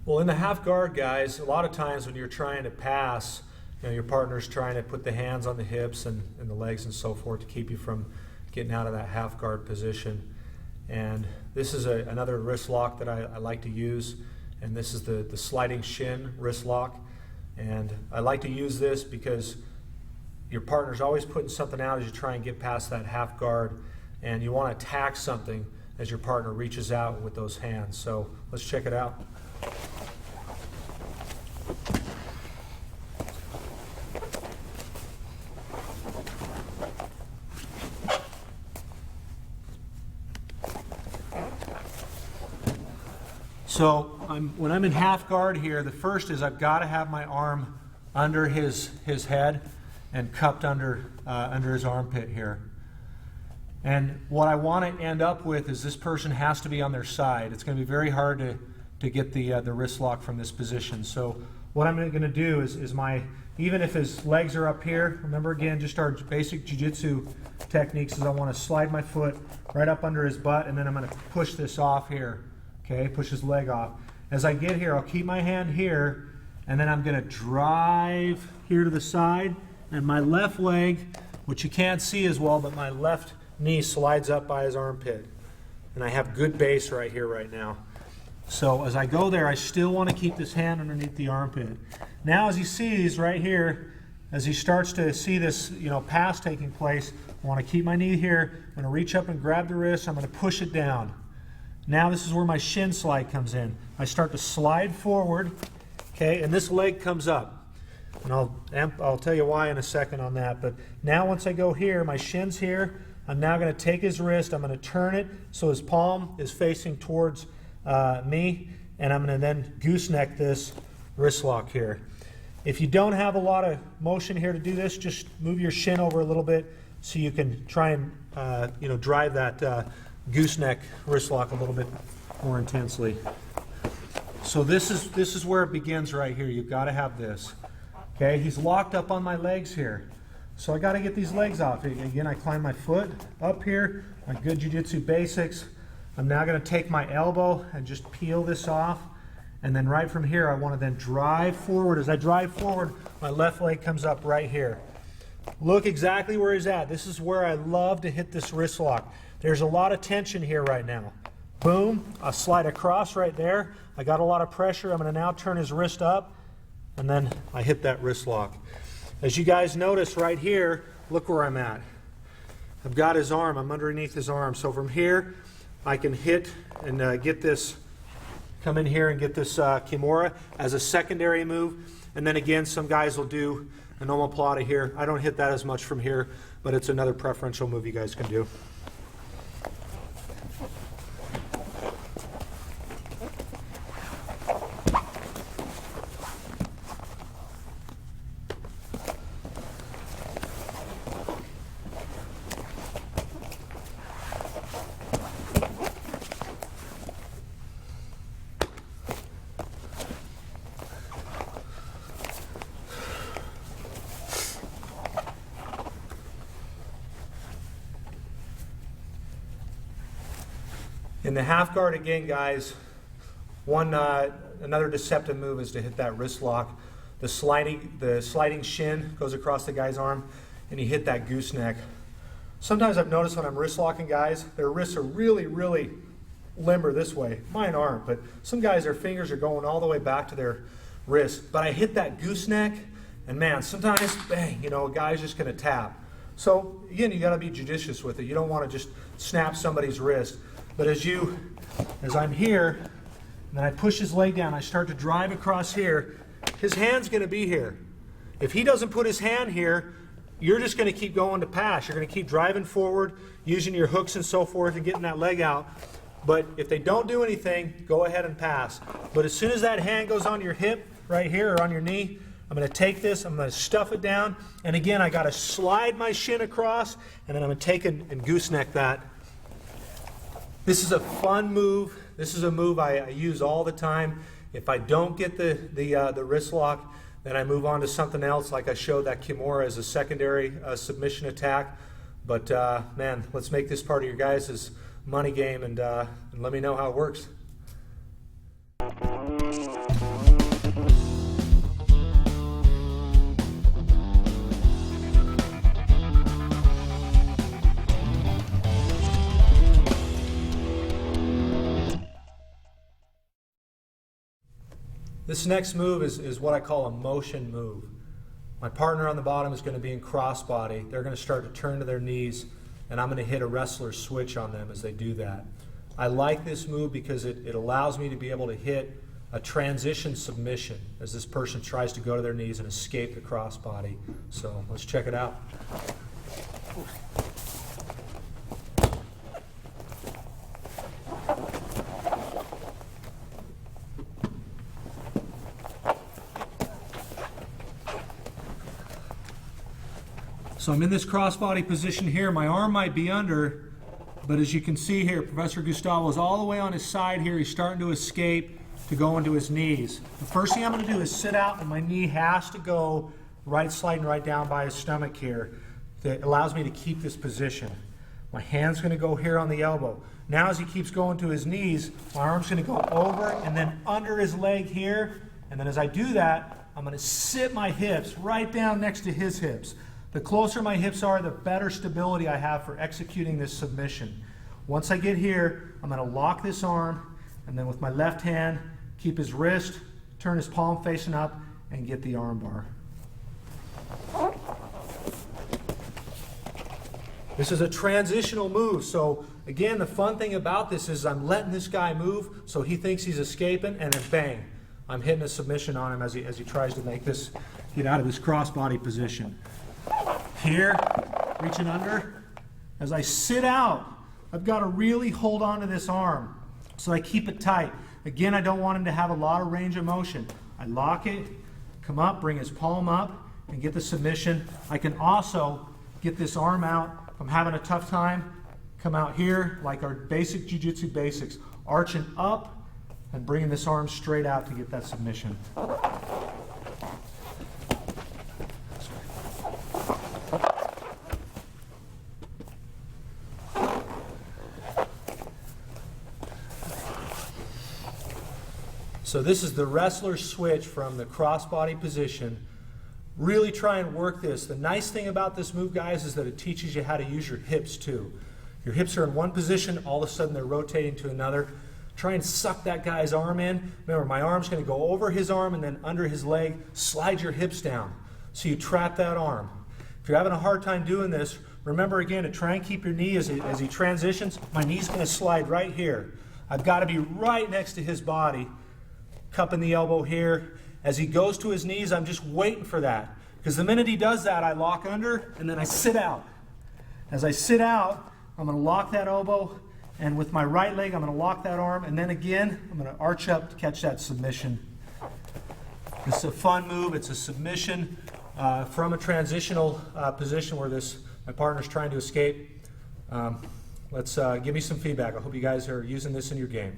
Well, in the half guard, guys, a lot of times when you're trying to pass, your partner's trying to put the hands on the hips and the legs and so forth to keep you from getting out of that half guard position. And this is another wrist lock that I like to use, and this is the sliding shin wrist lock. And I like to use this because your partner's always putting something out as you try and get past that half guard, and you want to attack something as your partner reaches out with those hands. So let's check it out. So when I'm in half guard here, the first is I've got to have my arm under his head and cupped under his armpit here. And what I want to end up with is this person has to be on their side. It's going to be very hard to get the wrist lock from this position. So what I'm going to do is even if his legs are up here, remember again, just our basic jiu-jitsu techniques is I want to slide my foot right up under his butt, and then I'm going to push this off here. Okay, push his leg off. As I get here, I'll keep my hand here, and then I'm going to drive here to the side, and my left leg, which you can't see as well, but my left knee slides up by his armpit. And I have good base right here right now. So as I go there, I still want to keep this hand underneath the armpit. Now as he sees right here, as he starts to see this pass taking place, I want to keep my knee here. I'm going to reach up and grab the wrist. I'm going to push it down. Now this is where my shin slide comes in. I start to slide forward, okay, and this leg comes up. And I'll tell you why in a second on that. But now once I go here, my shin's here. I'm now going to take his wrist. I'm going to turn it so his palm is facing towards me, and I'm going to then gooseneck this wrist lock here. If you don't have a lot of motion here to do this, just move your shin over a little bit so you can try and drive that gooseneck wrist lock a little bit more intensely. So this is where it begins right here. You've got to have this. Okay, he's locked up on my legs here. So I got to get these legs off. Again, I climb my foot up here, my good jiu-jitsu basics. I'm now going to take my elbow and just peel this off. And then right from here, I want to then drive forward. As I drive forward, my left leg comes up right here. Look exactly where he's at. This is where I love to hit this wrist lock. There's a lot of tension here right now. Boom, I'll slide across right there. I got a lot of pressure. I'm going to now turn his wrist up, and then I hit that wrist lock. As you guys notice right here, look where I'm at. I've got his arm. I'm underneath his arm. So from here, I can hit and get this, come in here and get this Kimura as a secondary move. And then again, some guys will do an omoplata here. I don't hit that as much from here, but it's another preferential move you guys can do. In the half guard again, guys, another deceptive move is to hit that wrist lock. The sliding shin goes across the guy's arm, and you hit that gooseneck. Sometimes I've noticed when I'm wrist locking guys, their wrists are really, really limber this way. Mine aren't, but some guys, their fingers are going all the way back to their wrist. But I hit that gooseneck, and man, sometimes, bang, a guy's just going to tap. So again, you got to be judicious with it. You don't want to just snap somebody's wrist. But as I'm here, and then I push his leg down, I start to drive across here, his hand's going to be here. If he doesn't put his hand here, you're just going to keep going to pass. You're going to keep driving forward, using your hooks and so forth and getting that leg out. But if they don't do anything, go ahead and pass. But as soon as that hand goes on your hip right here or on your knee, I'm going to take this, I'm going to stuff it down, and again, I got to slide my shin across, and then I'm going to take it and gooseneck that. This is a fun move This is a move I use all the time. If I don't get the wrist lock, then I move on to something else, like I showed that Kimura as a secondary submission attack. But man, let's make this part of your guys' money game, and let me know how it works. This next move is what I call a motion move. My partner on the bottom is going to be in crossbody. They're going to start to turn to their knees, and I'm going to hit a wrestler switch on them as they do that. I like this move because it allows me to be able to hit a transition submission as this person tries to go to their knees and escape the crossbody. So let's check it out. So I'm in this crossbody position here. My arm might be under, but as you can see here, Professor Gustavo is all the way on his side here. He's starting to escape to go into his knees. The first thing I'm going to do is sit out, and my knee has to go right, sliding right down by his stomach here. That allows me to keep this position. My hand's going to go here on the elbow. Now as he keeps going to his knees, my arm's going to go over and then under his leg here. And then as I do that, I'm going to sit my hips right down next to his hips. The closer my hips are, the better stability I have for executing this submission. Once I get here, I'm going to lock this arm, and then with my left hand, keep his wrist, turn his palm facing up, and get the arm bar. This is a transitional move, so again, the fun thing about this is I'm letting this guy move so he thinks he's escaping, and then bang, I'm hitting a submission on him as he tries to make this, get out of this crossbody position. Here, reaching under. As I sit out, I've got to really hold on to this arm so I keep it tight. Again, I don't want him to have a lot of range of motion. I lock it, come up, bring his palm up, and get the submission. I can also get this arm out. If I'm having a tough time, come out here like our basic jiu-jitsu basics, arching up and bringing this arm straight out to get that submission. So this is the wrestler switch from the crossbody position. Really try and work this. The nice thing about this move, guys, is that it teaches you how to use your hips too. Your hips are in one position, all of a sudden they're rotating to another. Try and suck that guy's arm in. Remember, my arm's going to go over his arm and then under his leg. Slide your hips down so you trap that arm. If you're having a hard time doing this, remember again to try and keep your knee as he transitions. My knee's going to slide right here. I've got to be right next to his body. Cupping the elbow here. As he goes to his knees, I'm just waiting for that. Because the minute he does that, I lock under and then I sit out. As I sit out, I'm going to lock that elbow, and with my right leg, I'm going to lock that arm, and then again, I'm going to arch up to catch that submission. This is a fun move. It's a submission from a transitional position where my partner's trying to escape. Let's give me some feedback. I hope you guys are using this in your game.